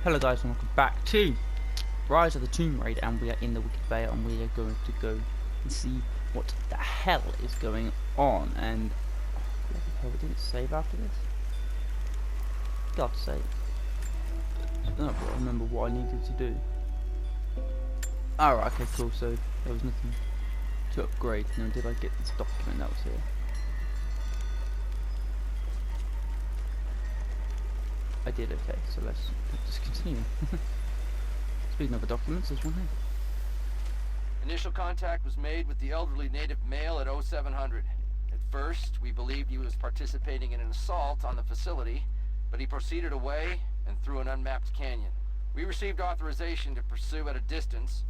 Hello guys and welcome back to Rise of the Tomb Raider, and we are in the Wicked Bay and we are going to go and see what the hell is going on. And bloody hell, we didn't save after this? God's sake. I don't remember what I needed to do. Alright, okay, cool, so there was nothing to upgrade. Now did I get this document that was here? I did, okay, so let's just continue. Speaking of the documents, there's one here. Initial contact was made with the elderly native male at 0700. At first, we believed he was participating in an assault on the facility, but he proceeded away and through an unmapped canyon. We received authorization to pursue at a distance,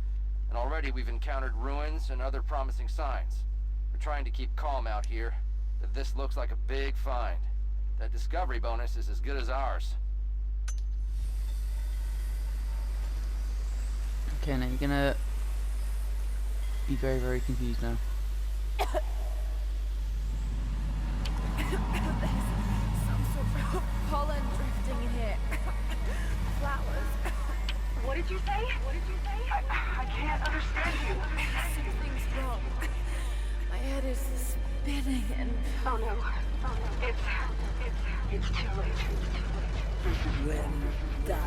and already we've encountered ruins and other promising signs. We're trying to keep calm out here, but this looks like a big find. That discovery bonus is as good as ours. Okay, now you're gonna be very, very confused now. There's some sort of pollen drifting in here. Flowers. What did you say? What did you say? I can't understand you. Something's wrong. My head is spinning and... Oh no. Oh no. It's too late. It's too late. When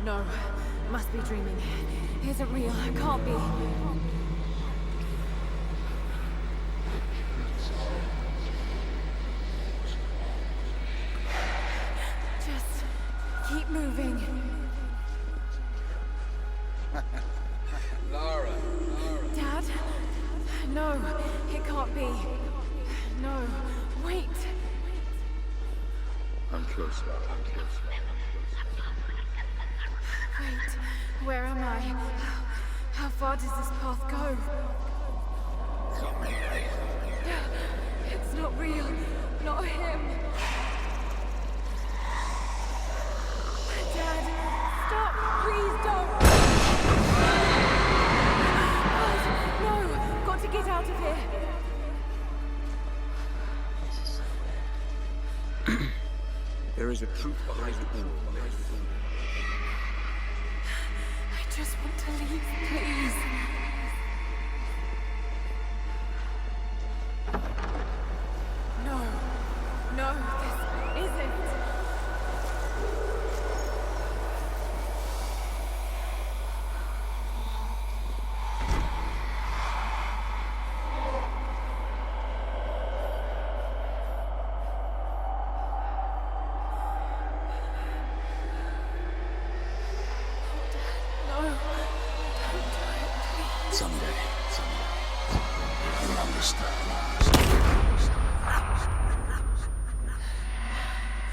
No, must be dreaming. Isn't real. Can't be. Just keep moving. Lara. Dad? No, it can't be. No, wait. I'm close, Lara. I'm close. Wait, where am I? How far does this path go? It's not real. Not him. Dad, stop. Please don't. God, no. Got to get out of here. There is a truth behind it all. I just want to leave, please. No, this isn't. Someday, you'll understand.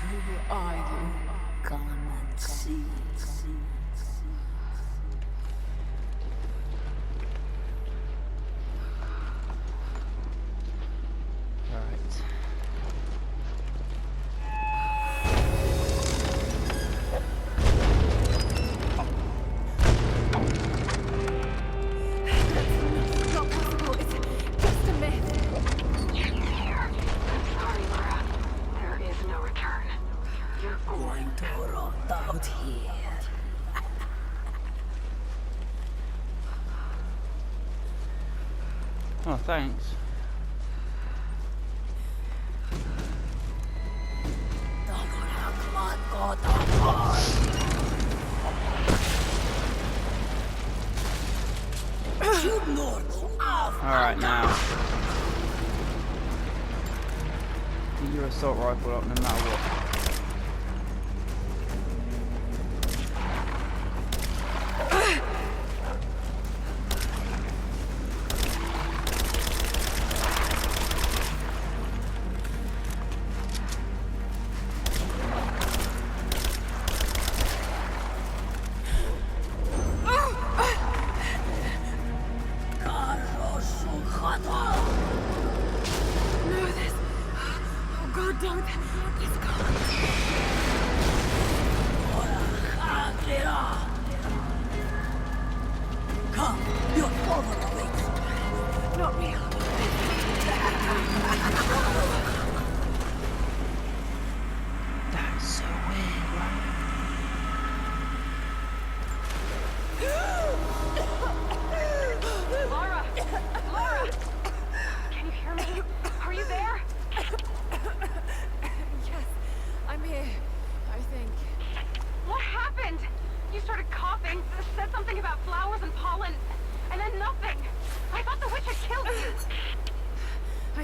Who are you? Come and see. Alright. Not possible. It's just a myth. Sorry, Laura. There is no return. You're Going to rot out here. Oh, thanks. Alright, now. Get your assault rifle up no matter what. No, this. Oh God, don't. It's gone.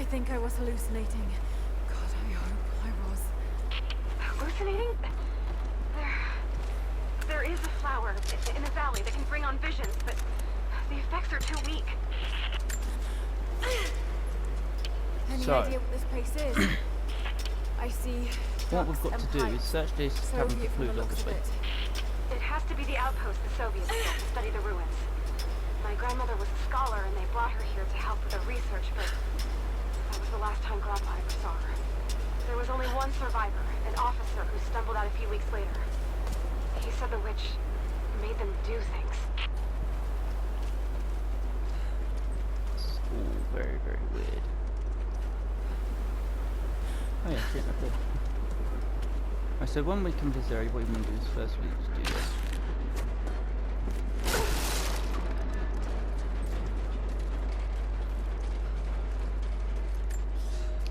think I was hallucinating. God, I hope I was. Hallucinating? There is a flower in the valley that can bring on visions, but the effects are too weak. Any So- idea what this place is? I see. What we've ducts got and to do is pipes. search this cabin Soviet for from the clues, looks of obviously. it. It has to be the outpost the Soviets built to study the ruins. My grandmother was a scholar and they brought her here to help with the research, but that was the last time Grandpa ever saw her. There was only one survivor, an officer who stumbled out a few weeks later. He said the witch made them do things. This is all very, very weird. Oh yeah, shit, up there. Right, so when we come to this area, what we want to do is first we just do this.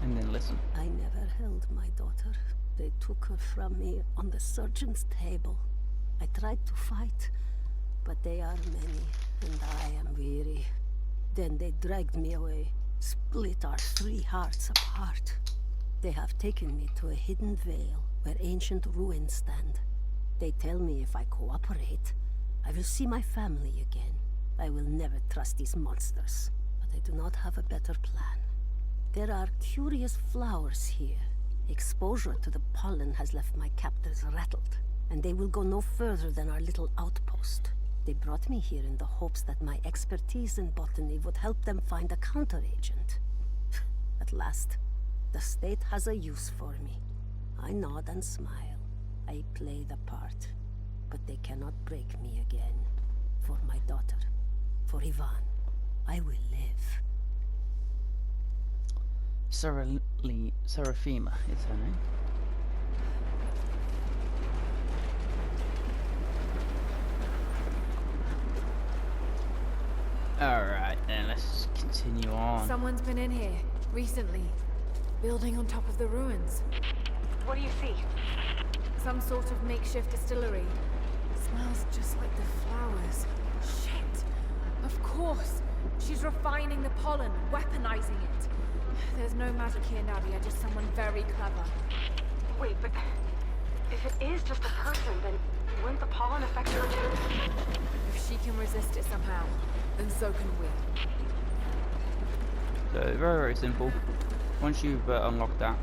And then listen. I never held my daughter. They took her from me on the surgeon's table. I tried to fight, but they are many, and I am weary. Then they dragged me away, split our 3 hearts apart. They have taken me to a hidden vale where ancient ruins stand. They tell me if I cooperate, I will see my family again. I will never trust these monsters, but I do not have a better plan. There are curious flowers here. Exposure to the pollen has left my captors rattled, and they will go no further than our little outpost. They brought me here in the hopes that my expertise in botany would help them find a counteragent. At last, the state has a use for me. I nod and smile. I play the part, but they cannot break me again. For my daughter, for Ivan, I will live. Seraphima is her name. Alright then, let's continue on. Someone's been in here recently, building on top of the ruins. What do you see? Some sort of makeshift distillery. Smells just like the flowers. Shit. Of course. She's refining the pollen, weaponizing it. There's no magic here, Nadia, just someone very clever. Wait, but if it is just a person, then wouldn't the pollen affect her too? If she can resist it somehow, then so can we. So very, very simple. Once you've unlocked that,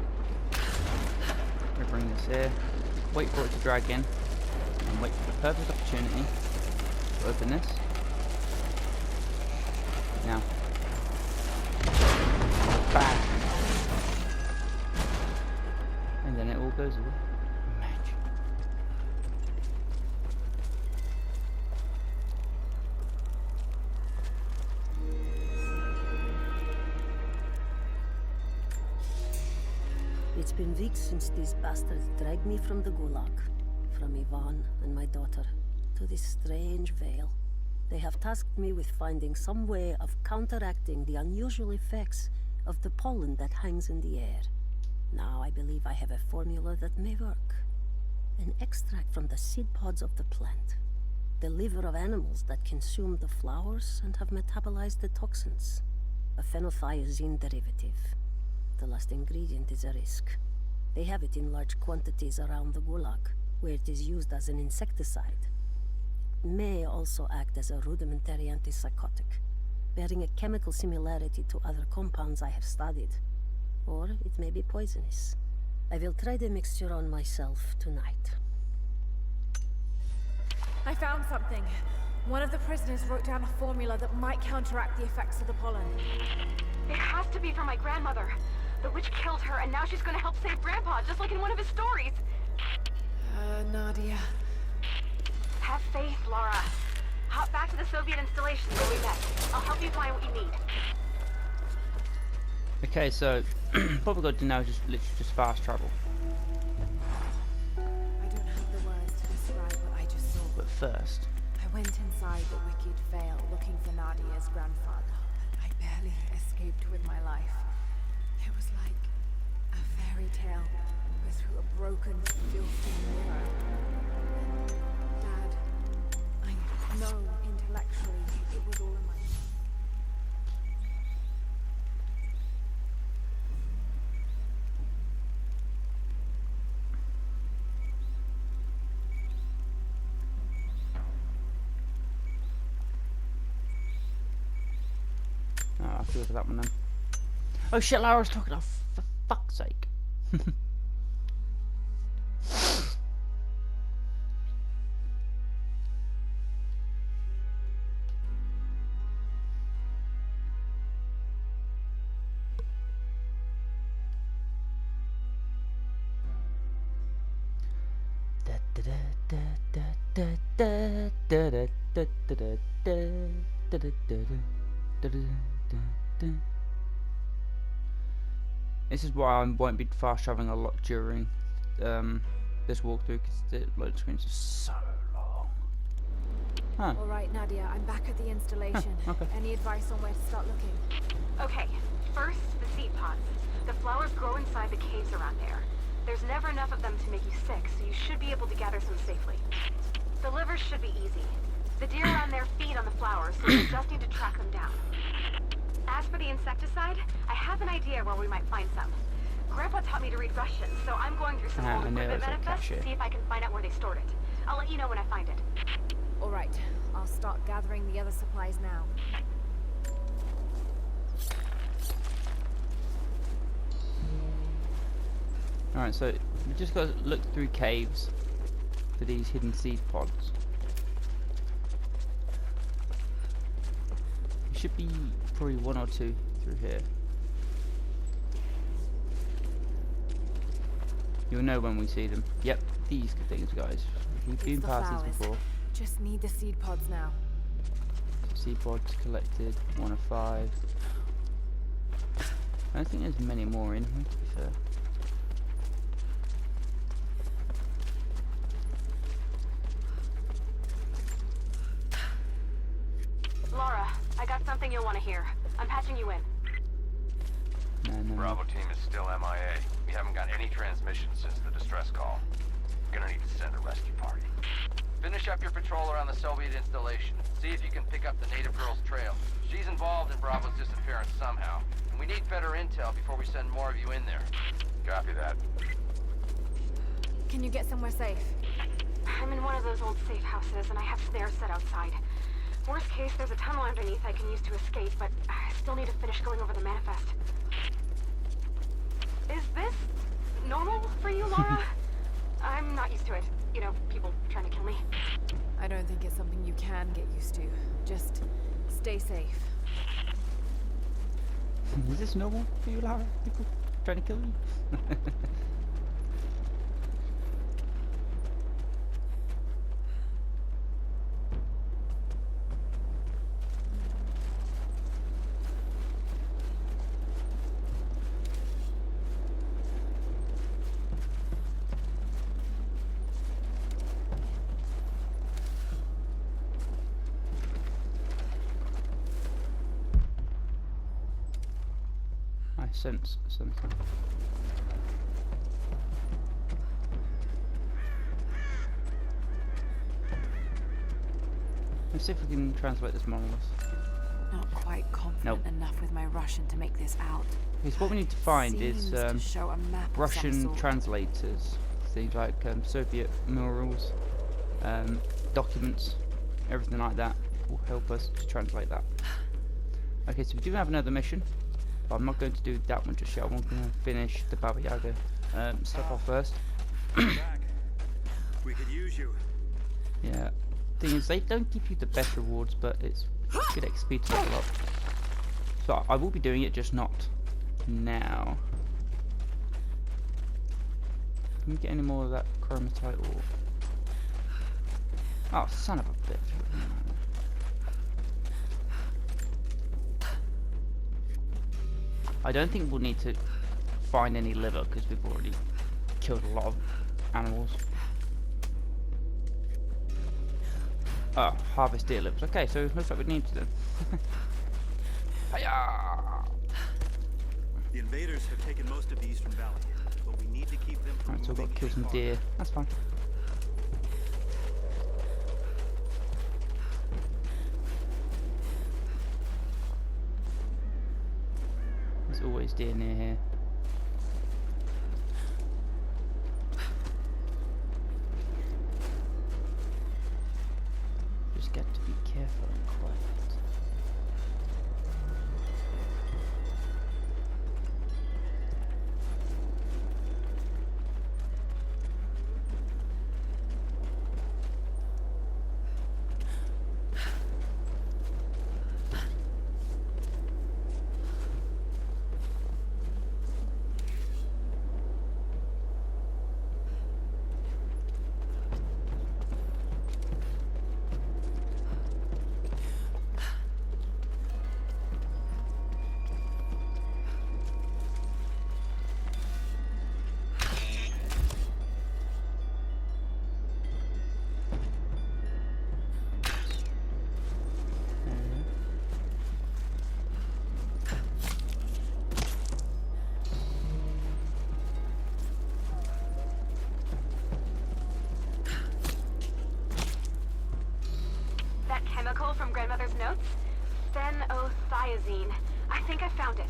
we bring this here, wait for it to drag in, and wait for the perfect opportunity to open this. Now, bang, and then it all goes away. Magic. It's been weeks since these bastards dragged me from the Gulag, from Ivan and my daughter, to this strange vale. They have tasked me with finding some way of counteracting the unusual effects of the pollen that hangs in the air. Now I believe I have a formula that may work. An extract from the seed pods of the plant. The liver of animals that consume the flowers and have metabolized the toxins. A phenothiazine derivative. The last ingredient is a risk. They have it in large quantities around the Gulag, where it is used as an insecticide. It may also act as a rudimentary antipsychotic, bearing a chemical similarity to other compounds I have studied. Or it may be poisonous. I will try the mixture on myself tonight. I found something. One of the prisoners wrote down a formula that might counteract the effects of the pollen. It has to be for my grandmother. The witch killed her, and now she's gonna help save Grandpa, just like in one of his stories. Nadia. Have faith, Laura. Hop back to the Soviet installation where we met. I'll help you find what you need. Okay, so what we've got to do now is just literally just fast travel. I don't have the words to describe what I just saw. But first, I went inside the wicked vale looking for Nadia's grandfather, but I barely escaped with my life. It was like a fairy tale, but through a broken, filthy mirror. Dad, I know intellectually it was all in my go to that one then. Oh shit, Lara's talking. Oh, for fuck's sake. This is why I won't be fast traveling a lot during this walkthrough, because the load screens are so long. Huh. All right, Nadia, I'm back at the installation. Okay. Any advice on where to start looking? Okay, first, the seed pods. The flowers grow inside the caves around there. There's never enough of them to make you sick, so you should be able to gather some safely. The livers should be easy. The deer around there feed on the flowers, so you just need to track them down. As for the insecticide, I have an idea where we might find some. Grandpa taught me to read Russian, so I'm going through some old I knew it equipment was a manifests to cache. see if I can find out where they stored it. I'll let you know when I find it. All right, I'll start gathering the other supplies now. Alright, so we just got to look through caves for these hidden seed pods. There should be probably one or two through here. You'll know when we see them. Yep, these things, guys. We've been It's the past these flowers. before. Just need the seed pods now. Seed pods collected, 1 of 5. I don't think there's many more in here, to be fair. Laura, I got something you'll want to hear. I'm patching you in. No. Bravo team is still MIA. We haven't got any transmissions since the distress call. Gonna need to send a rescue party. Finish up your patrol around the Soviet installation. See if you can pick up the native girl's trail. She's involved in Bravo's disappearance somehow, and we need better intel before we send more of you in there. Copy that. Can you get somewhere safe? I'm in one of those old safe houses, and I have snares set outside. Worst case, there's a tunnel underneath I can use to escape, but I still need to finish going over the manifest. Is this normal for you, Laura? I'm not used to it. You know, people trying to kill me. I don't think it's something you can get used to. Just stay safe. Is this normal for you, Lara? People trying to kill you? I sense something. Let's see if we can translate this monolith. Not quite confident Nope. enough with my Russian to make this out. Because what we need to find Seems is to show a map of some Russian sort. translators. Things like Soviet murals, documents, everything like that will help us to translate that. Okay, so we do have another mission, but I'm not going to do that one just yet. I'm going to finish the Baba Yaga stuff off first. Back. We could use you. Yeah. Thing is, they don't give you the best rewards, but it's good XP to level up. So I will be doing it, just not now. Can we get any more of that chromatite ore? Oh, son of a bitch. I don't think we'll need to find any liver because we've already killed a lot of animals. Oh, harvest deer lips. Okay, so it looks like we need to then. Hiya! The invaders have taken most of these from Vale, but we need to keep them from Alright, so we've got moving to kill any some farther. deer. That's fine. There's always deer near here. Just got to be careful and quiet. magazine. I think I found it.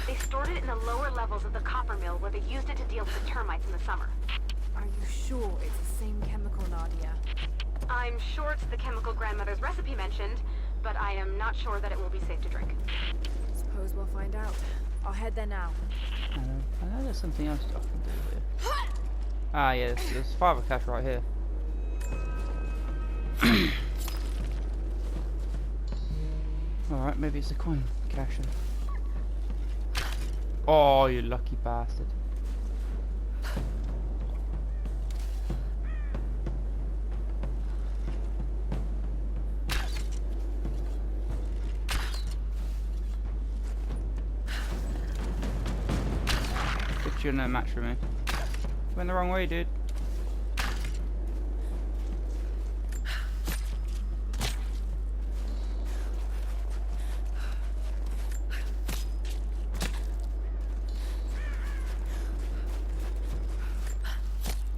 They stored it in the lower levels of the copper mill where they used it to deal with the termites in the summer. Are you sure it's the same chemical, Nadia? I'm sure it's the chemical grandmother's recipe mentioned, but I am not sure that it will be safe to drink. Suppose we'll find out. I'll head there now. I know there's something else I can do here. Ah, yeah, there's fiber cache right here. Alright, maybe it's a coin cache. Oh, you lucky bastard. Put you in a match for me. Went the wrong way, dude.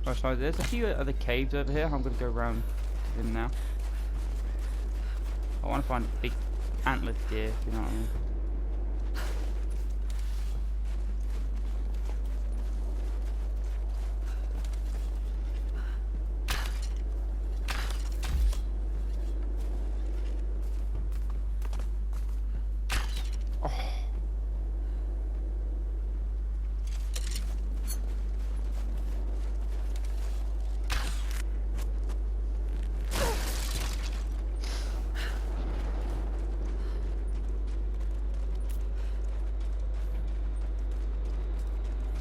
Oh, sorry, there's a few other caves over here. I'm gonna go around to them now. I want to find a big antlered deer, if you know what I mean.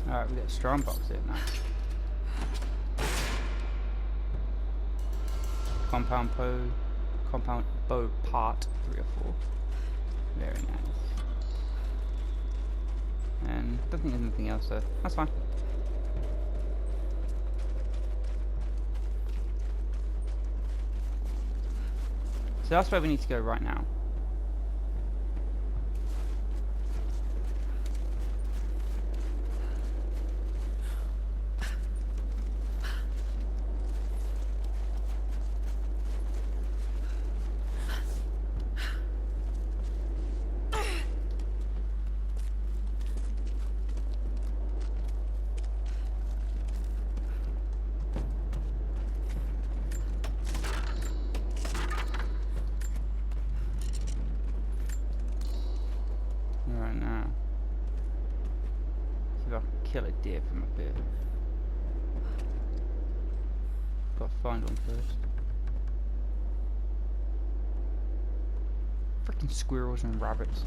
Alright, we got a strong box here now. Compound bow part 3 or 4. Very nice. And I don't think there's anything else, so that's fine. So that's where we need to go right now. Right now. See if I can kill a deer from up here. Gotta find one first. Freaking squirrels and rabbits.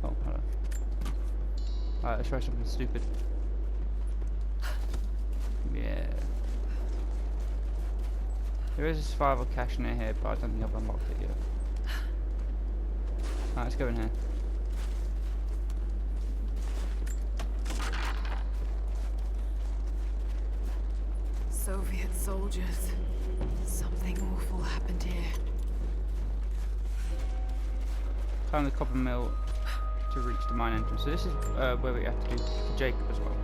Oh, hello. Alright, let's try something stupid. Yeah. There is a survival cache near here, but I don't think I've unlocked it yet. Alright, let's go in here. Soviet soldiers. Something awful happened here. Climb the copper mill to reach the mine entrance. So this is where we have to do for Jacob as well.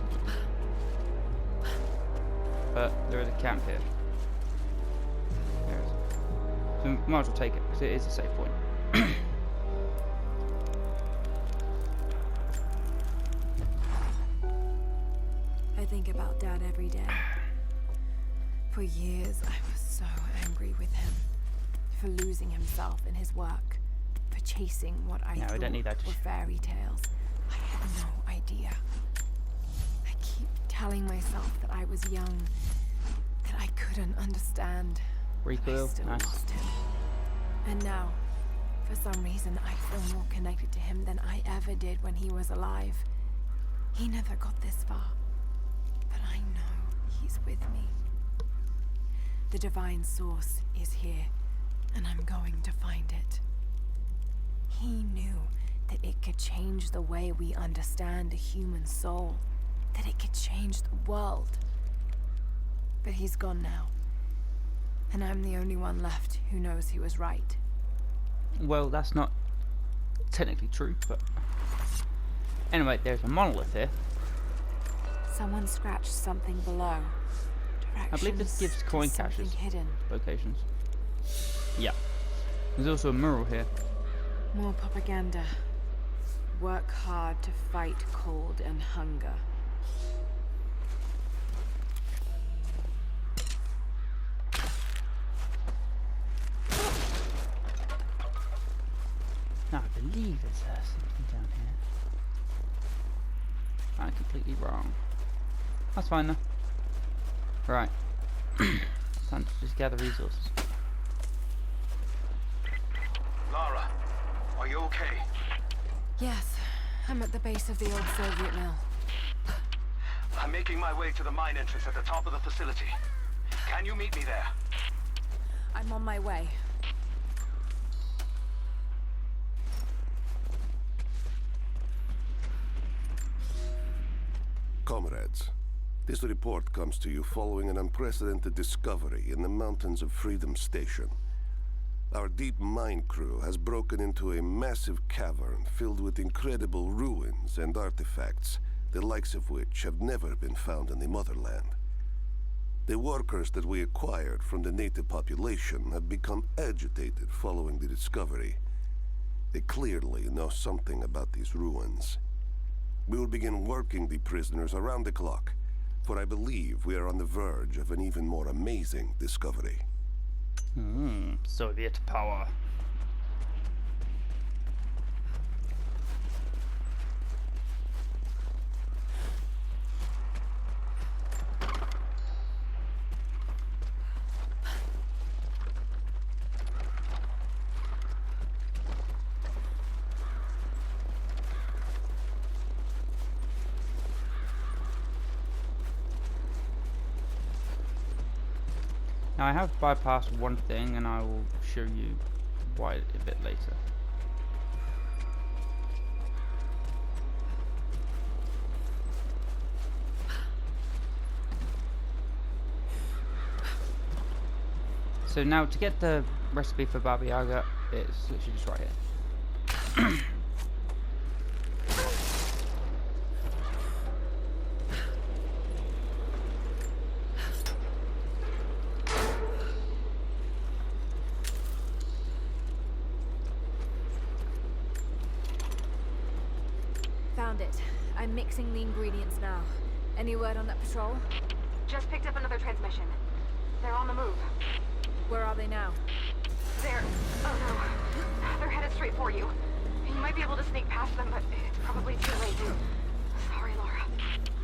But there is a camp here. There is. So we might as well take it, because it is a safe point. I think about Dad every day. For years, I was so angry with him. For losing himself in his work. For chasing what I Yeah, we don't need that. thought were fairy tales. I had no idea. I keep telling myself that I was young. That I couldn't understand. I Recoil, still nice. lost him. And now, for some reason, I feel more connected to him than I ever did when he was alive. He never got this far. But I know he's with me. The divine source is here, and I'm going to find it. He knew that it could change the way we understand a human soul, that it could change the world. But he's gone now, and I'm the only one left who knows he was right. Well, that's not technically true, but... Anyway, there's a monolith here. Someone scratched something below. I believe this gives coin to something caches hidden. locations. Yeah. There's also a mural here. More propaganda. Work hard to fight cold and hunger. Now I believe there's something down here. I'm completely wrong. That's fine though. Right. Time to just gather resources. Lara, are you okay? Yes, I'm at the base of the old Soviet mill. I'm making my way to the mine entrance at the top of the facility. Can you meet me there? I'm on my way. Comrades, this report comes to you following an unprecedented discovery in the mountains of Freedom Station. Our deep mine crew has broken into a massive cavern filled with incredible ruins and artifacts, the likes of which have never been found in the motherland. The workers that we acquired from the native population have become agitated following the discovery. They clearly know something about these ruins. We will begin working the prisoners around the clock, for I believe we are on the verge of an even more amazing discovery. Soviet power. Now I have bypassed one thing and I will show you why a bit later. So now to get the recipe for Baba Yaga, it's literally just right here. Found it. I'm mixing the ingredients now. Any word on that patrol? Just picked up another transmission. They're on the move. Where are they now? They're... oh no. They're headed straight for you. You might be able to sneak past them, but it's probably too late. Sorry, Laura.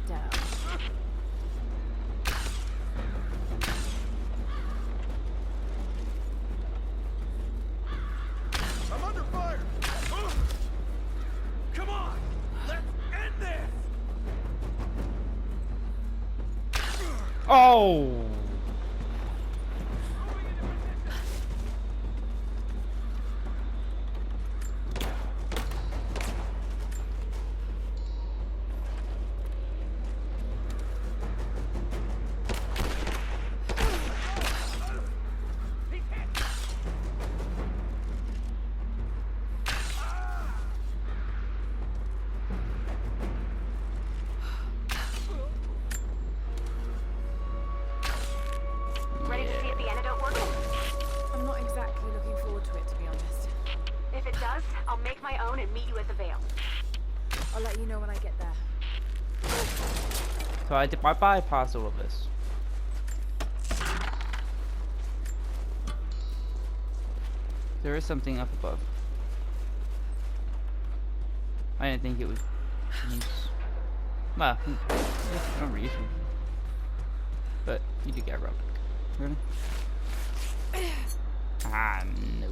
Down. I'm under fire! Come on! Let's end this! Oh! Ready to see if the antidote works? I'm not exactly looking forward to it, to be honest. If it does, I'll make my own and meet you at the Vale. I'll let you know when I get there. So I bypassed all of this. There is something up above. I didn't think it was use. Well, not really. But you do get a relic. Really? Ah, no.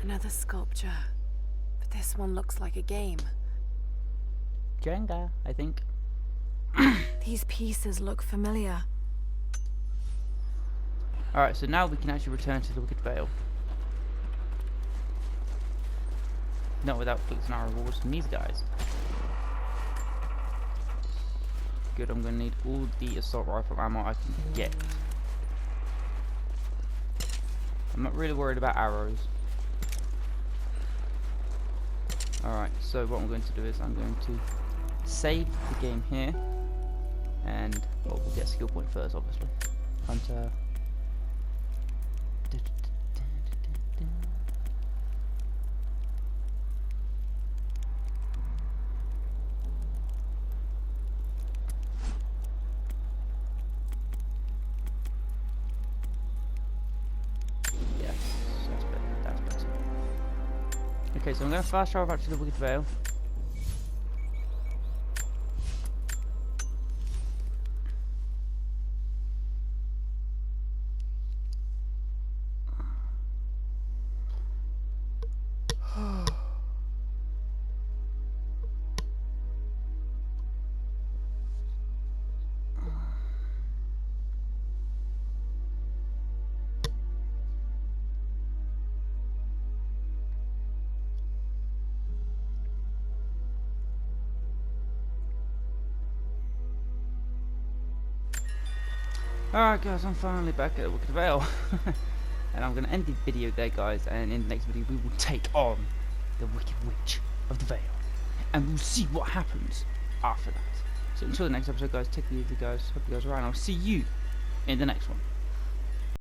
Another sculpture. But this one looks like a game. Jenga, I think. These pieces look familiar. Alright, so now we can actually return to the Wicked Vale. Not without collecting our rewards from these guys. Good, I'm gonna need all the assault rifle ammo I can get. I'm not really worried about arrows. Alright, so what I'm going to do is I'm going to save the game here. and well, we'll get a skill point first, obviously. Hunter. Yes, that's better. That's better. Okay, so I'm going to fast travel back to the Wicked Vale. Alright guys, I'm finally back at the Wicked Vale. And I'm going to end the video there guys, and in the next video we will take on the Wicked Witch of the Vale. And we'll see what happens after that. So until the next episode guys, take it easy guys, hope you guys are around, I'll see you in the next one.